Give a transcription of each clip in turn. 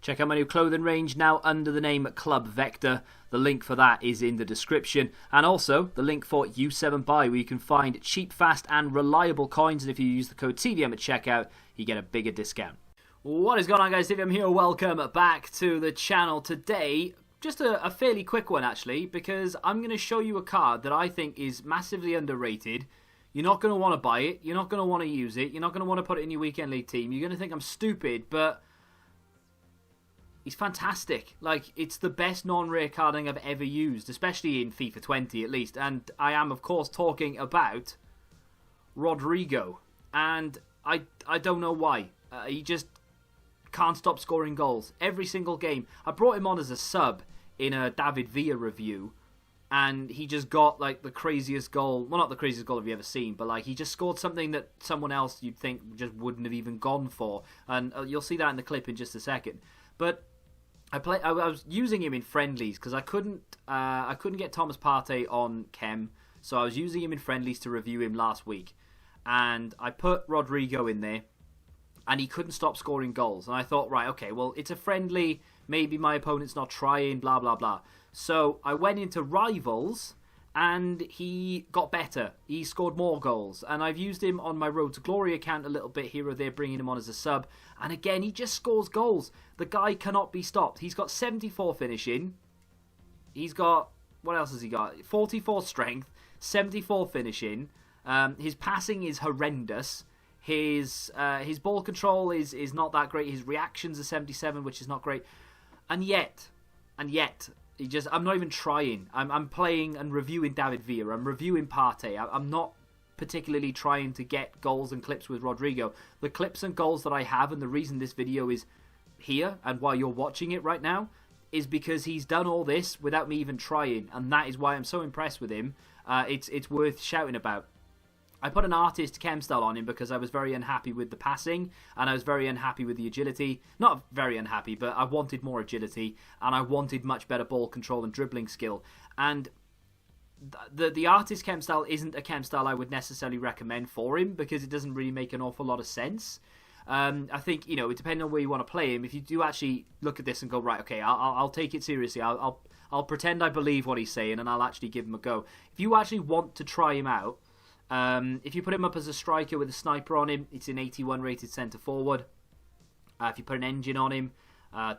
Check out my new clothing range now under the name Club Vector. The link for that is in the description. And also the link for U7Buy, where you can find cheap, fast and reliable coins. And if you use the code TVM at checkout, you get a bigger discount. What is going on, guys? TVM here. Welcome back to the channel. Today, just a fairly quick one actually, because I'm going to show you a card that I think is massively underrated. You're not going to want to buy it. You're not going to want to use it. You're not going to want to put it in your weekend league team. You're going to think I'm stupid, but he's fantastic. Like, it's the best non-rare carding I've ever used, especially in FIFA 20 at least. And I am, of course, talking about Rodrigo. And I don't know why. He just can't stop scoring goals. Every single game. I brought him on as a sub in a David Villa review. And he just got, like, the craziest goal. Well, not the craziest goal I've ever seen, but, like, he just scored something that someone else you'd think just wouldn't have even gone for. And you'll see that in the clip in just a second. But I was using him in friendlies because I couldn't get Thomas Partey on Chem, so I was using him in friendlies to review him last week, and I put Rodrigo in there, and he couldn't stop scoring goals, and I thought, right, okay, well, it's a friendly, maybe my opponent's not trying, blah blah blah. So I went into rivals, and he got better. He scored more goals. And I've used him on my Road to Glory account a little bit here or there, bringing him on as a sub. And again, he just scores goals. The guy cannot be stopped. He's got 74 finishing. He's got, what else has he got? 44 strength, 74 finishing. His passing is horrendous. His ball control is not that great. His reactions are 77, which is not great. And yet, I'm not even trying. I'm playing and reviewing David Villa. I'm reviewing Partey. I'm not particularly trying to get goals and clips with Rodrigo. The clips and goals that I have, and the reason this video is here and why you're watching it right now, is because he's done all this without me even trying, and that is why I'm so impressed with him. It's worth shouting about. I put an artist chem style on him because I was very unhappy with the passing and I was very unhappy with the agility. Not very unhappy, but I wanted more agility and I wanted much better ball control and dribbling skill. And the artist chem style isn't a chem style I would necessarily recommend for him because it doesn't really make an awful lot of sense. I think, you know, depending on where you want to play him, if you do actually look at this and go, right, okay, I'll take it seriously. I'll pretend I believe what he's saying and I'll actually give him a go. If you actually want to try him out, if you put him up as a striker with a sniper on him, it's an 81 rated centre forward. If you put an engine on him,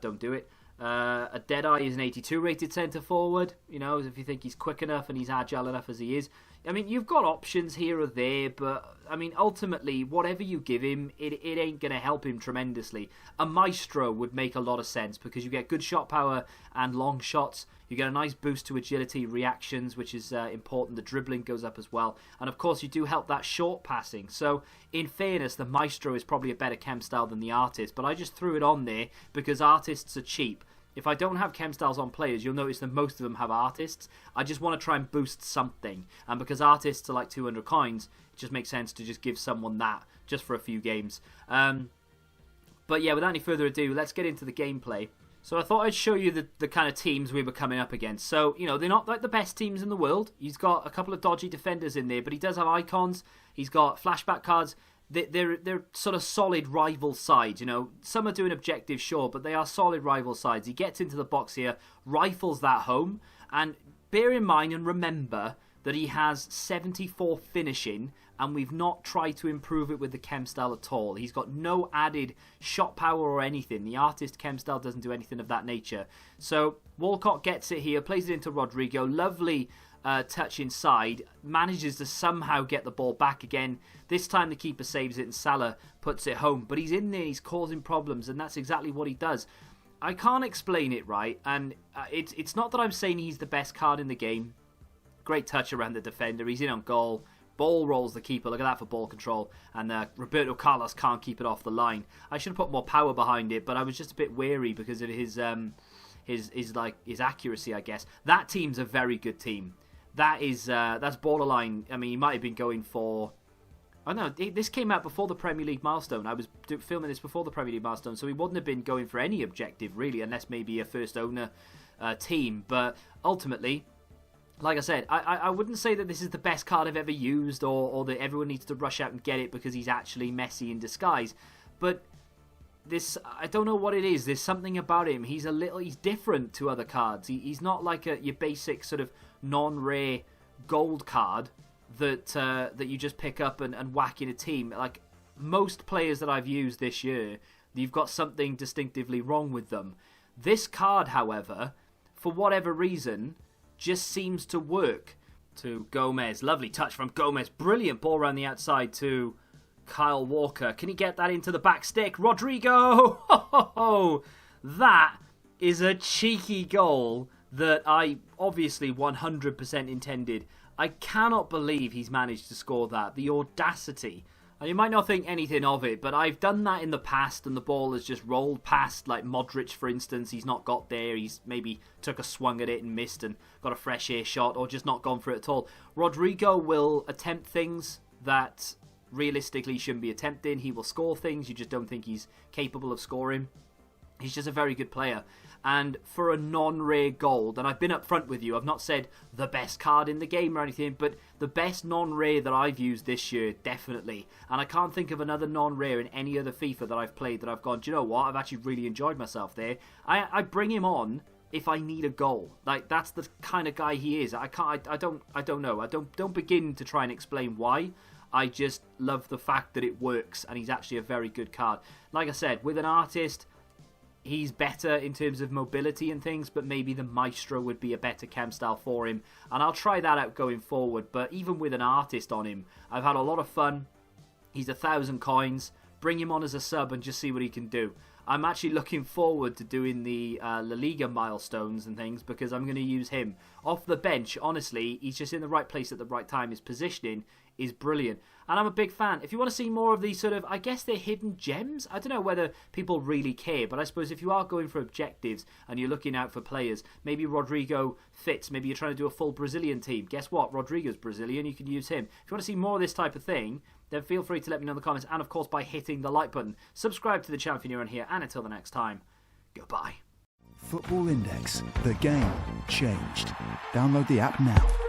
don't do it. A Deadeye is an 82 rated centre forward. You know, if you think he's quick enough and he's agile enough as he is. I mean, you've got options here or there, but I mean, ultimately, whatever you give him, it ain't going to help him tremendously. A Maestro would make a lot of sense because you get good shot power and long shots. You get a nice boost to agility, reactions, which is important. The dribbling goes up as well. And of course, you do help that short passing. So, in fairness, the Maestro is probably a better chem style than the Artist. But I just threw it on there because Artists are cheap. If I don't have chem styles on players, you'll notice that most of them have artists. I just want to try and boost something. And because artists are like 200 coins, it just makes sense to just give someone that just for a few games. But yeah, without any further ado, let's get into the gameplay. So I thought I'd show you the kind of teams we were coming up against. So, you know, they're not like the best teams in the world. He's got a couple of dodgy defenders in there, but he does have icons. He's got flashback cards. They're sort of solid rival sides, you know. Some are doing objectives, sure, but they are solid rival sides. He gets into the box here, rifles that home, and bear in mind and remember that he has 74 finishing, and we've not tried to improve it with the chem style at all. He's got no added shot power or anything. The artist chem style doesn't do anything of that nature. So Walcott gets it here, plays it into Rodrigo. Lovely touch inside, manages to somehow get the ball back again. This time the keeper saves it and Salah puts it home. But he's in there, he's causing problems, and that's exactly what he does. I can't explain it right, and it's not that I'm saying he's the best card in the game. Great touch around the defender, he's in on goal. Ball rolls the keeper, look at that for ball control. And Roberto Carlos can't keep it off the line. I should have put more power behind it, but I was just a bit wary because of his accuracy, I guess. That team's a very good team. That's borderline. I mean, he might have been going for... Oh no, this came out before the Premier League milestone. I was filming this before the Premier League milestone, so he wouldn't have been going for any objective, really, unless maybe a first owner team. But ultimately, like I said, I wouldn't say that this is the best card I've ever used, or that everyone needs to rush out and get it because he's actually Messi in disguise. But I don't know what it is. There's something about him. He's different to other cards. He's not like your basic sort of non-rare gold card that you just pick up and whack in a team. Like most players that I've used this year, you've got something distinctively wrong with them. This card, however, for whatever reason, just seems to work. To Gomez, lovely touch from Gomez, brilliant ball around the outside to Kyle Walker. Can he get that into the back stick? Rodrigo! That is a cheeky goal that I obviously 100% intended. I cannot believe he's managed to score that. The audacity. And you might not think anything of it, but I've done that in the past and the ball has just rolled past, like Modric, for instance. He's not got there. He's maybe took a swung at it and missed and got a fresh air shot, or just not gone for it at all. Rodrigo will attempt things that realistically shouldn't be attempting. He will score things you just don't think he's capable of scoring. He's just a very good player. And for a non-rare gold, and I've been up front with you, I've not said the best card in the game or anything, but the best non-rare that I've used this year, definitely. And I can't think of another non-rare in any other FIFA that I've played that I've gone, do you know what, I've actually really enjoyed myself there. I bring him on if I need a goal. Like, that's the kind of guy he is. I don't know. I don't begin to try and explain why. I just love the fact that it works, and he's actually a very good card. Like I said, with an artist, he's better in terms of mobility and things, but maybe the Maestro would be a better chem style for him. And I'll try that out going forward. But even with an artist on him, I've had a lot of fun. He's 1,000 coins. Bring him on as a sub and just see what he can do. I'm actually looking forward to doing the La Liga milestones and things because I'm going to use him. Off the bench, honestly, he's just in the right place at the right time. His positioning is brilliant. And I'm a big fan. If you want to see more of these sort of, I guess they're hidden gems. I don't know whether people really care, but I suppose if you are going for objectives and you're looking out for players, maybe Rodrigo fits. Maybe you're trying to do a full Brazilian team. Guess what? Rodrigo's Brazilian. You can use him. If you want to see more of this type of thing, then feel free to let me know in the comments. And of course, by hitting the like button. Subscribe to the channel if you're new around here. And until the next time, goodbye. Football Index. The game changed. Download the app now.